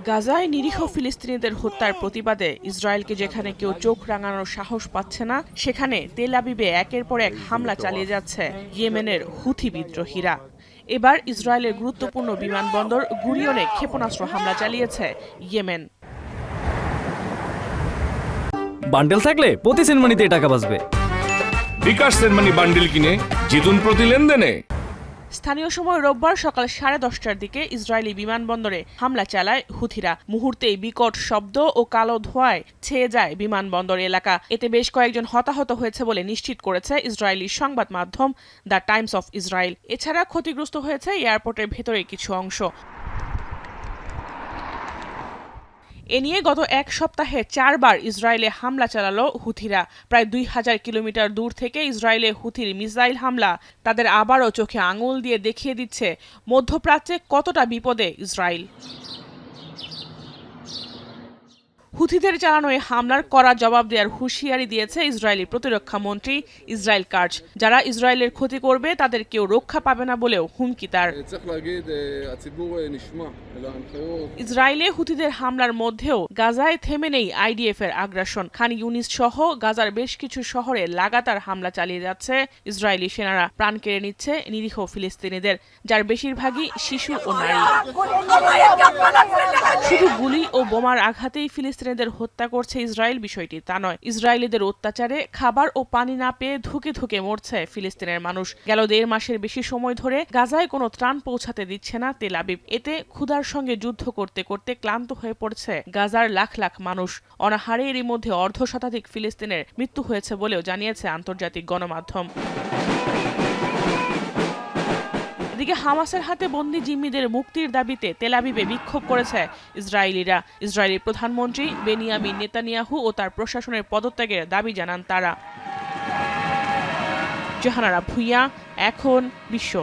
গাজায় নিরীহ ফিলিস্তিনিদের হত্যার প্রতিবাদে ইসরায়েলকে যেখানে কেউ চোখ রাঙানোর সাহস পাচ্ছে না, সেখানে তেল আবিবে একের পর এক হামলা চালিয়ে যাচ্ছে ইয়েমেনের হুথি বিদ্রোহীরা। এবার ইসরায়েলের গুরুত্বপূর্ণ বিমানবন্দর গুরিয়নে ক্ষেপণাস্ত্র হামলা চালিয়েছে ইয়েমেন। বান্ডেল থাকলে প্রতি সেনমানিতে টাকা বাঁচবে। বিকাশ সেনমানি বান্ডেল কিনে জিতুন প্রতি লেনদেনে। স্থানীয় সময় রোববার সকাল 10:30টার দিকে ইসরায়েলি বিমানবন্দরে হামলা চালায় হুথিরা। মুহূর্তেই বিকট শব্দ ও কালো ধোঁয়ায় ছেয়ে যায় বিমানবন্দর এলাকা। এতে বেশ কয়েকজন হতাহত হয়েছে বলে নিশ্চিত করেছে ইসরায়েলি সংবাদ মাধ্যম দ্য টাইমস অফ ইসরায়েল। এছাড়া ক্ষতিগ্রস্ত হয়েছে এয়ারপোর্টের ভেতরে কিছু অংশ। এ নিয়ে গত এক সপ্তাহে 4 বার ইসরায়েলে হামলা চালালো হুথিরা। প্রায় 2000 কিলোমিটার দূর থেকে ইসরায়েলে হুথির মিসাইল হামলা তাদের আবারও চোখে আঙুল দিয়ে দেখিয়ে দিচ্ছে মধ্যপ্রাচ্যে কতটা বিপদে ইসরায়েল। হুথিদের চালানো এই হামলার কড়া জবাব দেওয়ার হুঁশিয়ারি দিয়েছে ইসরায়েলি প্রতিরক্ষা মন্ত্রী ইসরায়েল কাটজ। যারা ইসরায়েলের ক্ষতি করবে তাদের কেউ রক্ষা পাবে না বলেও হুমকি তার। ইসরায়েলে হুথিদের হামলার মধ্যেও গাজায় থেমে নেই আইডিএফ এর আগ্রাসন। খান ইউনিস সহ গাজার বেশ কিছু শহরে লাগাতার হামলা চালিয়ে যাচ্ছে ইসরায়েলি সেনারা। প্রাণ কেড়ে নিচ্ছে নিরীহ ফিলিস্তিনিদের, যার বেশিরভাগই শিশু ও নারী। শুধু গুলি ও বোমার আঘাতেই ফিলিস্তিনিদের হত্যা করছে ইসরায়েল, বিষয়টি তা নয়। ইসরায়েলিদের অত্যাচারে খাবার ও পানি না পেয়ে ধুকে ধুকে মরছে ফিলিস্তিনের মানুষ। গেল 1.5 মাসের বেশি সময় ধরে গাজায় কোনো ত্রাণ পৌঁছাতে দিচ্ছে না তেল আবিব। এতে ক্ষুধার সঙ্গে যুদ্ধ করতে করতে ক্লান্ত হয়ে পড়ছে গাজার লাখ লাখ মানুষ। অনাহারে এরই মধ্যে 1/2 শতাধিক ফিলিস্তিনের মৃত্যু হয়েছে বলেও জানিয়েছে আন্তর্জাতিক গণমাধ্যম। এদিকে হামাসের হাতে বন্দী জিম্মিদের মুক্তির দাবিতে তেল আবিবে বিক্ষোভ করেছে ইসরায়েলিরা। ইসরায়েলি প্রধানমন্ত্রী বেনিয়ামিন নেতানিয়াহু ও তার প্রশাসনের পদত্যাগের দাবি জানান তারা। জাহানারা ভুঁইয়া, এখন বিশ্ব।